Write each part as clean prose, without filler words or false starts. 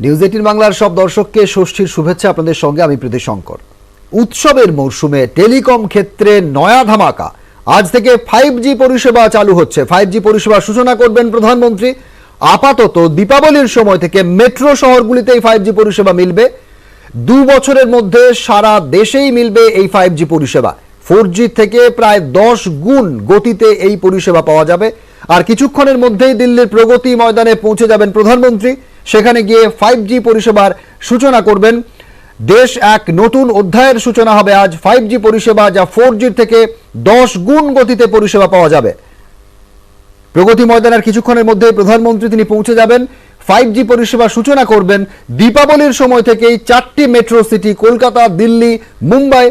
News 18 বাংলার সব দর্শককে ষষ্ঠীর শুভেচ্ছা। আপনাদের সঙ্গে আমি প্রীতি শঙ্কর। উৎসবের মরশুমে টেলিকম ক্ষেত্রে নয়া ধামাকা। আজ থেকে 5G পরিষেবা চালু হচ্ছে। 5G পরিষেবার সূচনা করবেন প্রধানমন্ত্রী। আপাতত দীপাবলির সময় থেকে মেট্রো শহরগুলিতেই 5G পরিষেবা মিলবে। 2 বছরের মধ্যে সারা দেশেই মিলবে এই 5G পরিষেবা। 4G থেকে প্রায় 10 গুণ গতিতে এই পরিষেবা পাওয়া যাবে। আর কিছুক্ষণের মধ্যেই দিল্লির প্রগতি ময়দানে পৌঁছে যাবেন প্রধানমন্ত্রী। সেখানে গিয়ে 5G পরিষেবার সূচনা করবেন। দেশ এক নতুন অধ্যায়ের সূচনা হবে আজ। 5G পরিষেবা যা 4G থেকে 10 গুণ গতিতে পরিষেবা পাওয়া যাবে। প্রগতি ময়দানের কিছুক্ষণের মধ্যেই প্রধানমন্ত্রী তিনি পৌঁছে যাবেন। 5G পরিষেবার সূচনা করবেন। দীপাবলির সময় থেকেই 4টি মেট্রো সিটি কলকাতা, দিল্লি, মুম্বাই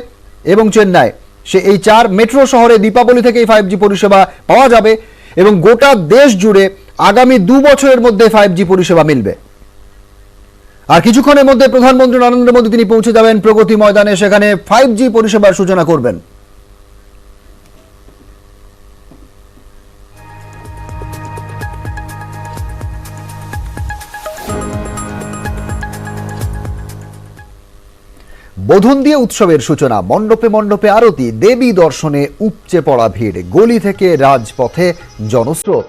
এবং চেন্নাই, এই 4 মেট্রো শহরে দীপাবলি থেকেই 5G পরিষেবা পাওয়া যাবে এবং গোটা দেশ জুড়ে আগামী 2 বছরের মধ্যে 5G পরিষেবা মিলবে। আর কিছুক্ষণের মধ্যে প্রধানমন্ত্রী নরেন্দ্র মোদী তিনি পৌঁছে যাবেন প্রগতি ময়দানে। সেখানে 5G পরিষেবার সূচনা করবেন। বোধন দিয়ে উৎসবের সূচনা। মণ্ডপে মণ্ডপে আরতি, দেবী দর্শনে উপচে পড়া ভিড়, গলি থেকে রাজপথে জনস্রোত।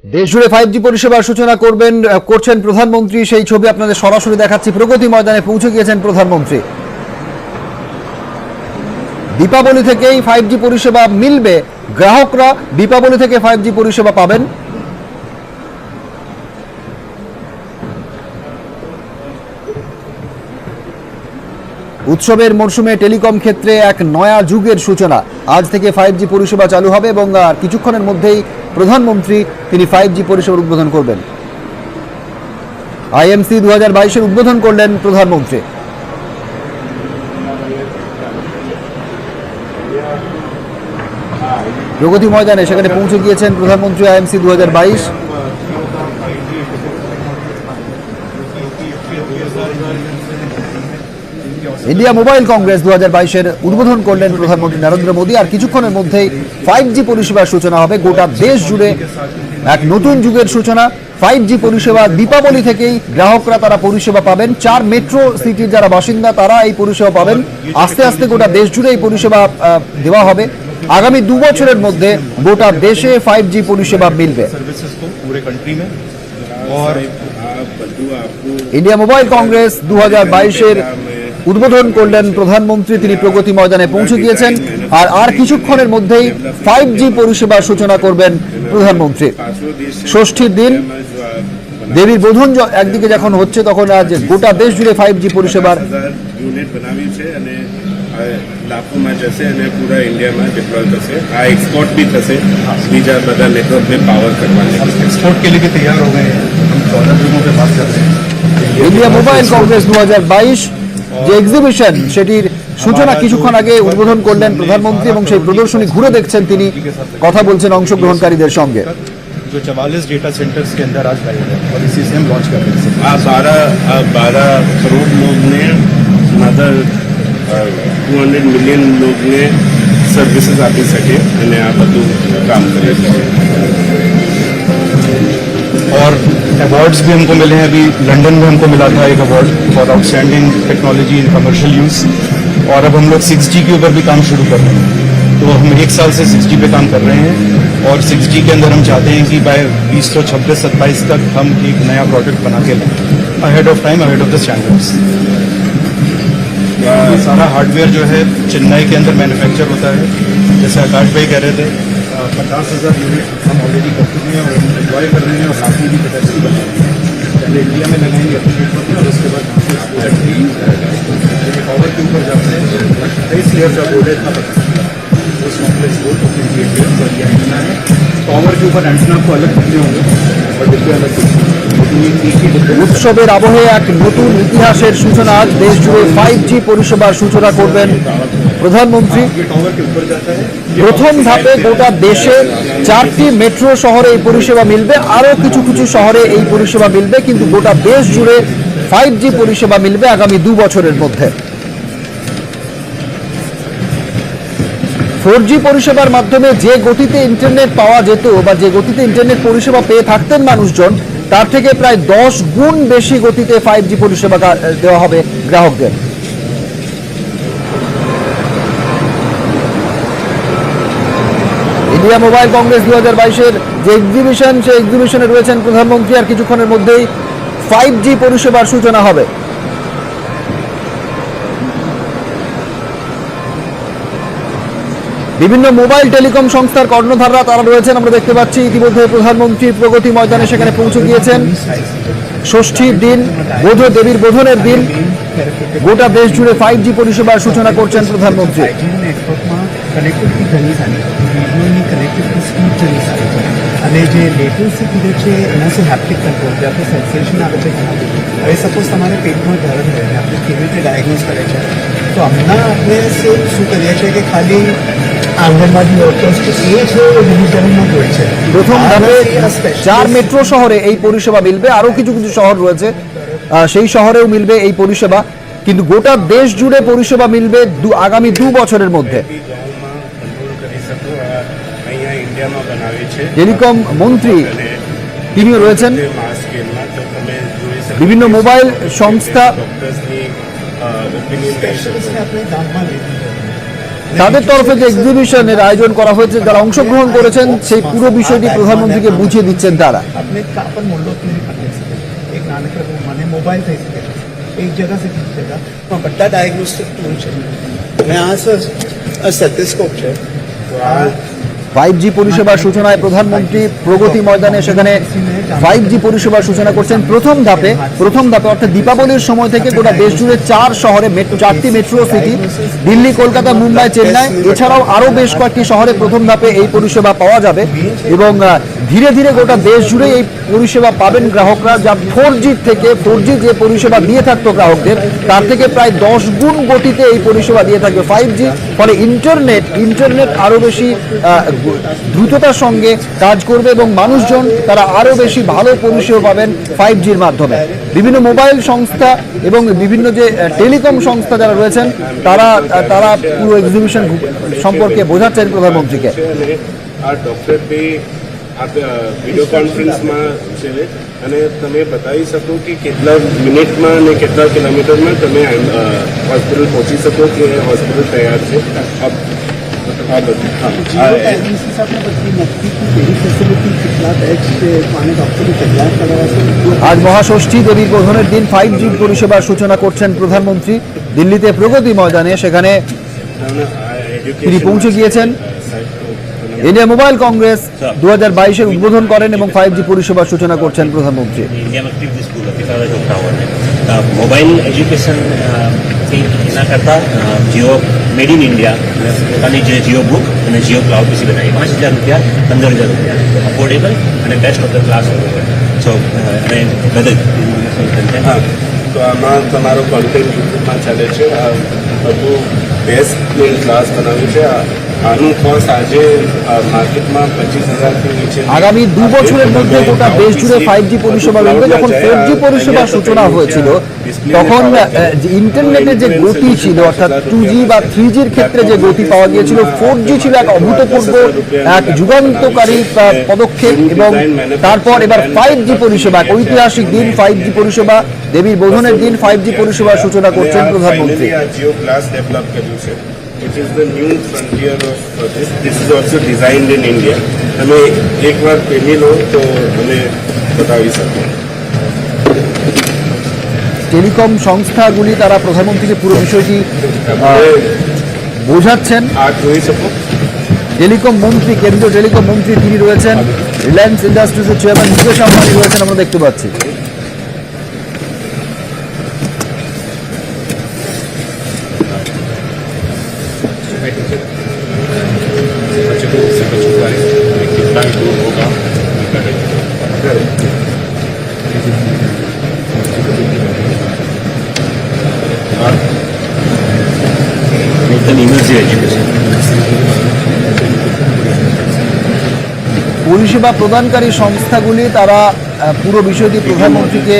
দেশজুড়ে 5G পরিষেবার সূচনা করছেন প্রধানমন্ত্রী। সেই ছবি আপনাদের সরাসরি দেখাচ্ছি। প্রগতি ময়দানে পৌঁছে গিয়েছেন প্রধানমন্ত্রী। দীপাবলি থেকেই 5G পরিষেবা মিলবে। গ্রাহকরা দীপাবলি থেকে 5G পরিষেবা পাবেন। উৎসবের মরশুমে টেলিকম ক্ষেত্রে এক নয়া যুগের সূচনা। আজ থেকে 5G পরিষেবা চালু হবে এবং কিছুক্ষণের মধ্যেই প্রধানমন্ত্রী তিনি 5G পরিষেবার উদ্বোধন করবেন। IMC 2022-এর উদ্বোধন করলেন প্রধানমন্ত্রী। প্রগতি ময়দানে সেখানে পৌঁছে গিয়েছেন প্রধানমন্ত্রী। IMC 2022 ইন্ডিয়া মোবাইল কংগ্রেস 2022-এর উদ্বোধন করলেন প্রধানমন্ত্রী নরেন্দ্র মোদী। আর কিছুক্ষণের মধ্যেই 5G পরিষেবার সূচনা হবে। গোটা দেশ জুড়ে এক নতুন যুগের সূচনা। 5G পরিষেবা দীপাবলি থেকেই গ্রাহকরা তারা পরিষেবা পাবেন। 4 মেট্রো সিটির যারা বাসিন্দা তারা এই পরিষেবা পাবেন। আস্তে আস্তে গোটা দেশ জুড়ে এই পরিষেবা দেওয়া হবে। আগামী 2 বছরের মধ্যে গোটা দেশে 5G পরিষেবা মিলবে। ইন্ডিয়া মোবাইল কংগ্রেস 2022-এর উদ্বোধন করলেন প্রধানমন্ত্রী। তিনি প্রগতি ময়দানে পৌঁছে গিয়েছেন। আর কিছুক্ষণের মধ্যেই 5G পরিষেবার সূচনা করবেন প্রধানমন্ত্রী। ষষ্ঠীর দিন দেবীর বোধন একদিকে যখন হচ্ছে, তখন আজ গোটা দেশ জুড়ে 5G পরিষেবার लाखों में जैसे અને पूरा इंडिया में डिप्लॉय થશે આ एक्सपोर्ट भी થશે બીજા બધા नेटवर्क में पावर करवाने एक्सपोर्ट के लिए भी तैयार हो गए हैं। हम 14 लोगों पे बात कर रहे हैं। ইন্ডিয়া মোবাইল কংগ্রেস 2022 যে এক্সিবিশন সেটির সূচনা কিছুক্ষণ আগে উদ্বোধন করলেন প্রধানমন্ত্রী এবং সেই প্রদর্শনী ঘুরে দেখছেন তিনি, কথা বলছেন অংশগ্রহণকারীদের সঙ্গে। जो 44 डेटा सेंटर्स के अंदर आज लाइव है और इसी से हम लॉन्च कर रहे हैं। આ 12 करोड़ लोग ने मदर 200 મિલિયન लोग ने सर्विसेस આપી શકે અને આ બધું કામ કરી શકે। और अवार्ड्स भी हमको मिले हैं। अभी लंदन में हमको मिला था एक award for outstanding technology in commercial use, और अब हम लोग 6G के ऊपर भी काम शुरू कर रहे हैं। तो हम 1 साल से 6G पे काम कर रहे हैं और 6G के अंदर हम चाहते हैं कि बाय 2026-27 तक हम एक नया प्रोडक्ट बना के लें, ahead of time, ahead of the standards. ये सारा हार्डवेयर जो है चेन्नई के अंदर मैन्युफैक्चर होता है। जैसे आकाश भाई कह रहे थे 50,000 यूनिट हम ऑलरेडी कर चुके हैं और डिप्लॉय कर रहे हैं और साथ में भी कैपेसिटी बना रहे हैं। पहले इंडिया में लगाएंगे और उसके बाद पावर के ऊपर जाते हैं 28 लेयर का बोर्ड है, इतना पता उस कॉम्प्लेक्स बोर्ड और ये एंटीना है। पावर के ऊपर एंटीना को अलग डिब्बे होंगे और डिब्बे अलग উৎসবের আবহে এক নতুন ইতিহাসের সূচনা। আজ দেশ জুড়ে 5G পরিষেবার সূচনা করবেন প্রধানমন্ত্রী। टावर के ऊपर जाता है। প্রথম ধাপে গোটা দেশে 4টি মেট্রো শহরে এই পরিষেবা মিলবে, আরও কিছু কিছু শহরে এই পরিষেবা মিলবে, কিন্তু গোটা দেশ জুড়ে 5G পরিষেবা মিলবে আগামী 2 বছরের মধ্যে। 4G পরিষেবার মাধ্যমে যে গতিতে ইন্টারনেট পাওয়া যেত বা যে গতিতে ইন্টারনেট পরিষেবা পেয়ে থাকতেন মানুষজন, তার থেকে প্রায় 10 গুণ বেশি গতিতে 5G পরিষেবা দেওয়া হবে গ্রাহকদের। ইন্ডিয়া মোবাইল কংগ্রেস 2022-এর যে এক্সিবিশন, সেই এক্সিবিশনে রয়েছেন প্রধানমন্ত্রী, আর কিছুক্ষণের মধ্যেই 5G পরিষেবার সূচনা হবে। বিভিন্ন মোবাইল টেলিকম সংস্থার কর্ণধাররা তারা রয়েছেন, আমরা দেখতে পাচ্ছি। ইতিমধ্যে প্রধানমন্ত্রী প্রগতি ময়দানে সেখানে পৌঁছে গিয়েছেন। ষষ্ঠীর দিন, বোধ দেবীর বোধনের দিন, গোটা দেশ জুড়ে 5G পরিষেবার সূচনা করছেন প্রধানমন্ত্রী। कनेक्टिविटी घणी झाली, विडियोनी कनेक्टिविटी स्पीड चली सारी અને જે લેટન્સી પીરિયડ છે એના से हैप्टिक कंट्रोल જે આપણે સેન્સેશન આવે છે ઘણા હવે સપોઝ તમારે પેટમાં દર્દ હોય ને આપણે કેવી રીતે ડાયગ્નોઝ કરે છે, તો હમણાં આપણે શું કરીએ છીએ કે ખાલી આંગણવાડી વર્કર્સ કે એ છે ડિવિઝનમાં હોય છે। প্রথম ধাপে 4 মেট্রো শহরে এই পরিষেবা মিলবে, আরও কিছু কিছু শহর রয়েছে সেই শহরেও মিলবে এই পরিষেবা, কিন্তু গোটা দেশ জুড়ে পরিষেবা মিলবে আগামী 2 বছরের মধ্যে। টেলিকম মন্ত্রী তিনিও রয়েছেন। বিভিন্ন মোবাইল সংস্থা তাদের তরফে যে এক্সিবিশনের আয়োজন করা হয়েছে, যারা অংশগ্রহণ করেছেন সেই পুরো বিষয়টি প্রধানমন্ত্রীকে বুঝিয়ে দিচ্ছেন তারা। આપણે કાપડ મોલ્લો ક્લિનિક કરી શકે, એક નાનકડા રૂમમાં મોબાઈલ થઈ શકે છે, એક જગા से બીજી જગા બધા ડાયગ્નોસ્ટિક ટૂલ છે અને આ સ્ટેથોસ્કોપ છે। 5G পরিষেবার সূচনায় প্রধানমন্ত্রী প্রগতি ময়দানে সেখানে 5G পরিষেবার সূচনা করছেন। প্রথম ধাপে অর্থাৎ দীপাবলির সময় থেকে গোটা দেশ জুড়ে 4 শহরে 4টি মেট্রো সিটি, দিল্লি, কলকাতা, মুম্বাই, চেন্নাই, এছাড়াও আরও বেশ কয়েকটি শহরে প্রথম ধাপে এই পরিষেবা পাওয়া যাবে এবং ধীরে ধীরে গোটা দেশ জুড়ে এই পরিষেবা পাবেন গ্রাহকরা। যা 4G থেকে 4G যে পরিষেবা দিয়ে থাকতো গ্রাহকদের, তার থেকে প্রায় 10 গুণ গতিতে এই পরিষেবা দিয়ে থাকবে 5G। ফলে ইন্টারনেট আরও বেশি দ্রুততার সঙ্গে কাজ করবে এবং মানুষজন তারা আরও বেশি ভালো পরিষেবা পাবেন 5Gর মাধ্যমে। বিভিন্ন মোবাইল সংস্থা এবং বিভিন্ন যে টেলিকম সংস্থা যারা রয়েছেন তারা পুরো এক্সিবিশন সম্পর্কে বোঝাচ্ছেন প্রধানমন্ত্রীকে। आप वीडियो कॉन्फ्रेंस में છે અને તમે બતાવી શકો કે કેટલા મિનિટમાં અને કેટલા કિલોમીટરમાં તમે હોસ્પિટલ પહોંચી શકો કે હોસ્પિટલ તૈયાર છે। આપણે બધી નક્કી એવી ફેસિલિટી કેટલા બેડ છે, પાણી ડૉક્ટરની તૈયાર કરાવવા છે। আজ মহাষষ্ঠী দেবীর বোধনের দিন 5G পরিষেবার সূচনা করছেন প্রধানমন্ত্রী দিল্লিতে প্রগতি ময়দানে, সেখানে তিনি পৌঁছে গিয়েছেন। ইন্ডিয়া মোবাইল কংগ্রেস 2022-এর উদ্বোধন করেন এবং 5G পরিষেবার সূচনা করছেন প্রধানমন্ত্রী। મોબાઈલ એજ્યુકેશન એના કરતાં જેઓ मेड इन इंडिया પોતાની જે જીઓ બુક અને જીઓ ક્લાઉડ પીસી બનાવી 5,000 રૂપિયા 15,000 રૂપિયા અફોર્ડેબલ અને બેસ્ટ ઓફ ધ ક્લાસ સો અને બધું હા તો આમાં તમારો કોન્ટેન્ટ યુટ્યુબમાં ચાલે છે આ બધું બેસ્ટ ક્લાસ બનાવ્યું છે આનું કોસ્ટ આજે માર્કેટમાં 25,000થી નીચે আগামী 2 বছরের মধ্যে গোটা দেশ জুড়ে 5G পরিষেবা মিলবে। যখন 4G পরিষেবার সূচনা হয়েছিল তখন যে ইন্টারনেটের যে গতি ছিল অর্থাৎ 2G বা 3Gর ক্ষেত্রে যে গতি পাওয়া গিয়েছিল 4G ছিল এক অভূতপূর্ব এক যুগান্তকারী পদক্ষেপ এবং তারপর এবার 5G পরিষেবা এক ঐতিহাসিক দিন 5G পরিষেবা দেবীর বোধনের দিন 5G পরিষেবার সূচনা করছেন প্রধানমন্ত্রী। જીઓ ક્લાસ ડેવલપ કર્યું છે which is the new frontier of this is also designed in India તમે એકવાર પહેરી લો તો મને બતાવી શકો টেলিকম সংস্থাগুলি তারা প্রধানমন্ত্রীকে পুরো বিষয়টি বোঝাচ্ছেন। આ જોઈ શકો টেলিকম মন্ত্রী কেন্দ্রীয় টেলিকম মন্ত্রী তিনি রয়েছেন, রিলায়েন্স ইন্ডাস্ট্রিজের চেয়ারম্যান মুকেশ আম্বানি রয়েছেন, আমরা দেখতে পাচ্ছি। ইমার্জি এডুকেশন পরিষেবা প্রদানকারী সংস্থাগুলি তারা পুরো বিষয়টি প্রধানমন্ত্রীকে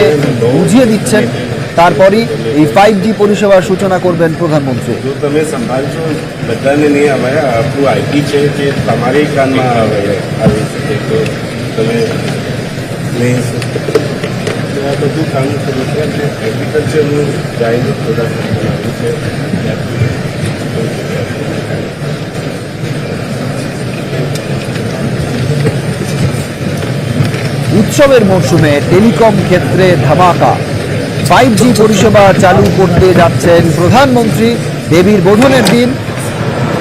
বুঝিয়ে দিচ্ছেন, তারপরই এই 5G পরিষেবার સૂચના করবেন প্রধানমন্ত্রী। જો તમે સંભાળશો બધાને નહીં આવે આપણું આઈટી છે જે તમારી કાનમાં આવી શકે તો તમે નહીં તો આ બધું કામ કર્યું છે અને એગ્રીકલ્ચરનું ગાયનું પ્રોડક્ટ બનાવ્યું છે উৎসবের মরশুমে টেলিকম ক্ষেত্রে ধামাকা, 5G পরিষেবা চালু করতে যাচ্ছেন প্রধানমন্ত্রী। দেবীর বোধনের দিন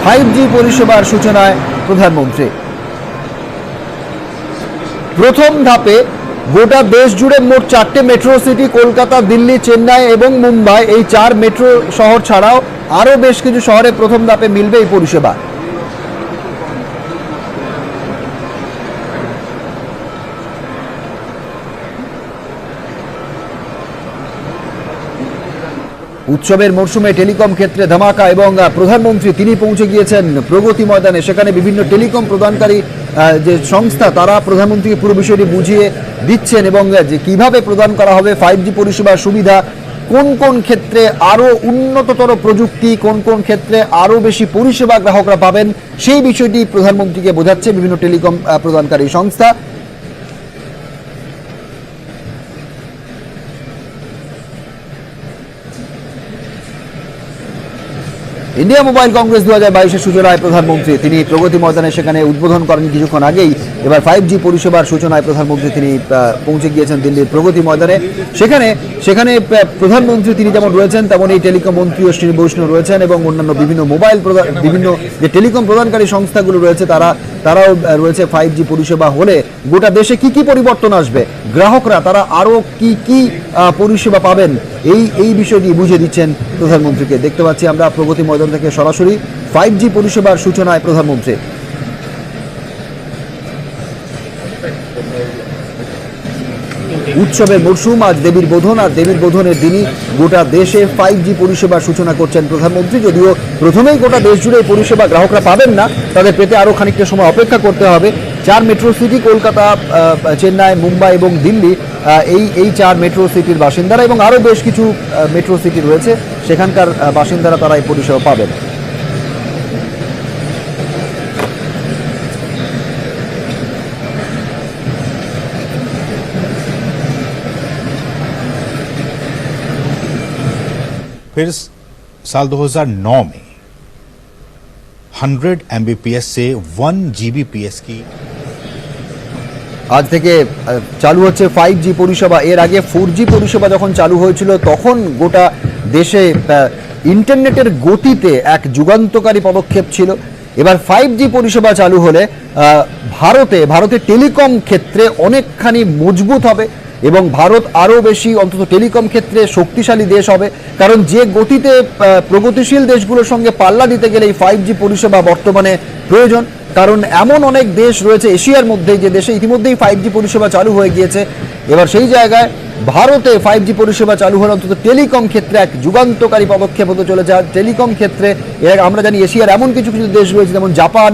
5G পরিষেবার সূচনায় প্রধানমন্ত্রী। প্রথম ধাপে গোটা দেশ জুড়ে মোট 4টে মেট্রো সিটি কলকাতা, দিল্লি, চেন্নাই এবং মুম্বাই এই 4 মেট্রো শহর ছাড়াও আরও বেশ কিছু শহরে প্রথম ধাপে মিলবে এই পরিষেবা। উৎসবের মরশুমে টেলিকম ক্ষেত্রে ধামাকা এবং প্রধানমন্ত্রী তিনি পৌঁছে গিয়েছেন প্রগতি ময়দানে। সেখানে বিভিন্ন টেলিকম প্রদানকারী যে সংস্থা তারা প্রধানমন্ত্রীকে পুরো বিষয়টি বুঝিয়ে দিচ্ছেন এবং যে কিভাবে প্রদান করা হবে 5G পরিষেবার সুবিধা, কোন কোন ক্ষেত্রে আরও উন্নততর প্রযুক্তি, কোন কোন ক্ষেত্রে আরও বেশি পরিষেবা গ্রাহকরা পাবেন সেই বিষয়টি প্রধানমন্ত্রীকে বোঝাচ্ছে বিভিন্ন টেলিকম প্রদানকারী সংস্থা। ইন্ডিয়া মোবাইল কংগ্রেস 2022-এর সূচনায় প্রধানমন্ত্রী তিনি প্রগতি ময়দানে সেখানে উদ্বোধন করেন কিছুক্ষণ আগেই। এবার 5G পরিষেবার সূচনায় প্রধানমন্ত্রী তিনি পৌঁছে গিয়েছেন দিল্লির প্রগতি ময়দানে। সেখানে প্রধানমন্ত্রী তিনি যেমন রয়েছেন তেমন এই টেলিকম মন্ত্রী অশ্বিনী বৈষ্ণব রয়েছেন এবং অন্যান্য বিভিন্ন বিভিন্ন যে টেলিকম প্রদানকারী সংস্থাগুলো রয়েছে তারাও রয়েছে। 5G পরিষেবা হলে গোটা দেশে কি কি পরিবর্তন আসবে, গ্রাহকরা তারা আরও কি কি পরিষেবা পাবেন এই বিষয়টি বুঝিয়ে দিচ্ছেন প্রধানমন্ত্রীকে। দেখতে পাচ্ছি আমরা প্রগতি ময়দান থেকে সরাসরি 5G পরিষেবার সূচনায় প্রধানমন্ত্রী। উৎসবের মরশুম, আজ দেবীর বোধন, আর দেবীর বোধনের দিনই গোটা দেশে 5G পরিষেবার সূচনা করছেন প্রধানমন্ত্রী। যদিও প্রথমেই গোটা দেশ জুড়ে এই পরিষেবা গ্রাহকরা পাবেন না, তাদের পেতে আরও খানিকটা সময় অপেক্ষা করতে হবে। 4 মেট্রো সিটি কলকাতা, চেন্নাই, মুম্বাই এবং দিল্লি এই 4 মেট্রো সিটির বাসিন্দারা এবং আরও বেশ কিছু মেট্রো সিটি রয়েছে সেখানকার বাসিন্দারা তারা এই পরিষেবা পাবেন। फिर साल 2009 में 100 MBPS से 1 GBPS की আজ থেকে চালু হচ্ছে 5G পরিষেবা। এর আগে 4G পরিষেবা যখন চালু হয়েছিল তখন গোটা দেশে ইন্টারনেটের গতিতে এক যুগান্তকারী পদক্ষেপ ছিল। এবার 5G পরিষেবা চালু হলে ভারতে টেলিকম ক্ষেত্রে অনেকখানি মজবুত হবে এবং ভারত আরও বেশি অন্তত টেলিকম ক্ষেত্রে শক্তিশালী দেশ হবে। কারণ যে গতিতে প্রগতিশীল দেশগুলোর সঙ্গে পাল্লা দিতে গেলে এই 5G পরিষেবা বর্তমানে প্রয়োজন। কারণ এমন অনেক দেশ রয়েছে এশিয়ার মধ্যে যে দেশে ইতিমধ্যেই 5G পরিষেবা চালু হয়ে গিয়েছে। এবার সেই জায়গায় ভারতে 5G পরিষেবা চালু হলে অন্তত টেলিকম ক্ষেত্রে এক যুগান্তকারী পদক্ষেপ হতে চলেছে। আর টেলিকম ক্ষেত্রে এর আমরা জানি এশিয়ার এমন কিছু কিছু দেশ রয়েছে যেমন জাপান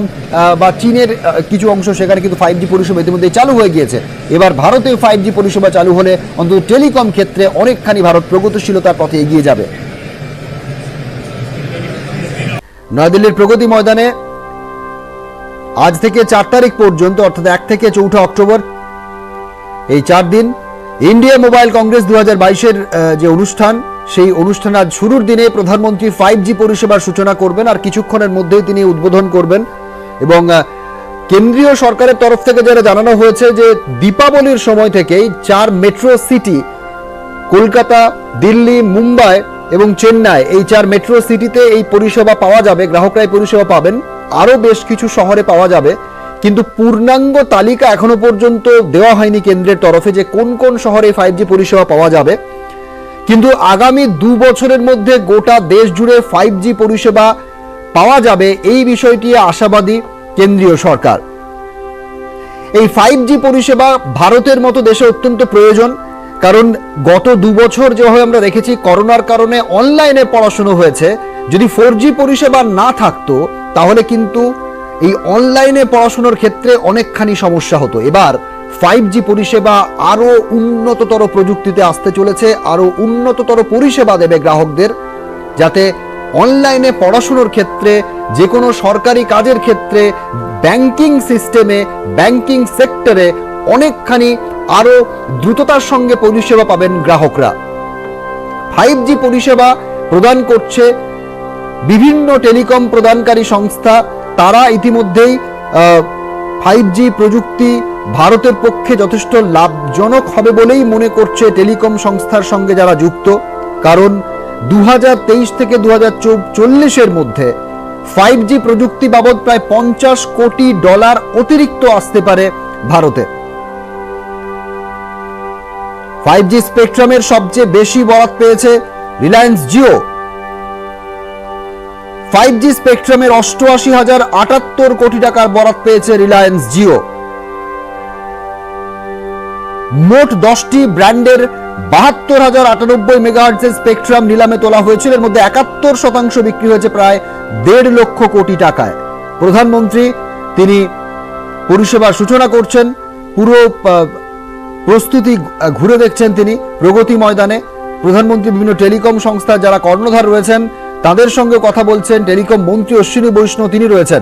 বা চীনের কিছু অংশ, সেখানে কিন্তু 5G পরিষেবা ইতিমধ্যেই চালু হয়ে গিয়েছে। এবার ভারতে 5G পরিষেবা চালু হলে অন্তত টেলিকম ক্ষেত্রে অনেকখানি ভারত প্রগতিশীলতার পথে এগিয়ে যাবে। নয়াদিল্লির প্রগতি ময়দানে আজ থেকে 4 তারিখ পর্যন্ত অর্থাৎ 1 থেকে 4 অক্টোবর এই 4 দিন ইন্ডিয়া মোবাইল কংগ্রেস 2022-এর যে অনুষ্ঠান, সেই অনুষ্ঠান আজ শুরুর দিনে প্রধানমন্ত্রী 5G পরিষেবার সূচনা করবেন আর কিছুক্ষণের মধ্যেই তিনি উদ্বোধন করবেন। এবং কেন্দ্রীয় সরকারের তরফ থেকে যারা জানানো হয়েছে যে দীপাবলির সময় থেকেই 4 মেট্রো সিটি কলকাতা, দিল্লি, মুম্বাই এবং চেন্নাই, এই 4 মেট্রো সিটিতে এই পরিষেবা পাওয়া যাবে, গ্রাহকরা এই পরিষেবা পাবেন। আরও বেশ কিছু শহরে পাওয়া যাবে, কিন্তু পূর্ণাঙ্গ তালিকা এখনো পর্যন্ত দেওয়া হয়নি কেন্দ্রের তরফে যে কোন কোন শহরে 5G পরিষেবা পাওয়া যাবে। কিন্তু আগামী 2 বছরের মধ্যে গোটা দেশ জুড়ে 5G পরিষেবা পাওয়া যাবে, এই বিষয়টি আশাবাদী কেন্দ্রীয় সরকার। এই 5G পরিষেবা ভারতের মতো দেশে অত্যন্ত প্রয়োজন। কারণ গত 2 বছর যেভাবে আমরা দেখেছি করোনার কারণে অনলাইনে পড়াশোনা হয়েছে, যদি 4G পরিষেবা না থাকতো তাহলে কিন্তু এই অনলাইনে পড়াশোনার ক্ষেত্রে অনেকখানি সমস্যা হতো। এবার 5G পরিষেবা আরও উন্নততর প্রযুক্তিতে আসতে চলেছে, আরও উন্নততর পরিষেবা দেবে গ্রাহকদের, যাতে অনলাইনে পড়াশোনার ক্ষেত্রে, যে কোনো সরকারি কাজের ক্ষেত্রে, ব্যাংকিং সিস্টেমে, ব্যাংকিং সেক্টরে অনেকখানি আরও দ্রুততার সঙ্গে পরিষেবা পাবেন গ্রাহকরা। 5G পরিষেবা প্রদান করছে বিভিন্ন টেলিকম প্রদানকারী সংস্থা। তারা ইতিমধ্যেই 5G প্রযুক্তি ভারতের পক্ষে যথেষ্ট লাভজনক হবে বলেই মনে করছে টেলিকম সংস্থার সঙ্গে যারা যুক্ত। কারণ 2023 থেকে 2040-এর মধ্যে 5G প্রযুক্তি বাবদ প্রায় $50 কোটি অতিরিক্ত আসতে পারে ভারতে। 5G স্পেকট্রামের সবচেয়ে বেশি বরাত পেয়েছে রিলায়েন্স জিও। 5G স্পেকট্রামের 88,078 কোটি টাকার বরাত পেয়েছে রিলায়েন্স জিও। মোট 10টি ব্র্যান্ডের 72,098 মেগাহার্টজের স্পেকট্রাম নিলামে তোলা হয়েছিল। এর মধ্যে 71% বিক্রি হয়েছে প্রায় 1.5 লক্ষ কোটি টাকায়। প্রধানমন্ত্রী তিনি পরিষেবার সূচনা করছেন, পুরো প্রস্তুতি ঘুরে দেখছেন তিনি প্রগতি ময়দানে। প্রধানমন্ত্রী বিভিন্ন টেলিকম সংস্থার যারা কর্ণধার রয়েছেন তাদের সঙ্গে কথা বলছেন। টেলিকম মন্ত্রী অশ্বিনী বৈষ্ণব তিনি রয়েছেন।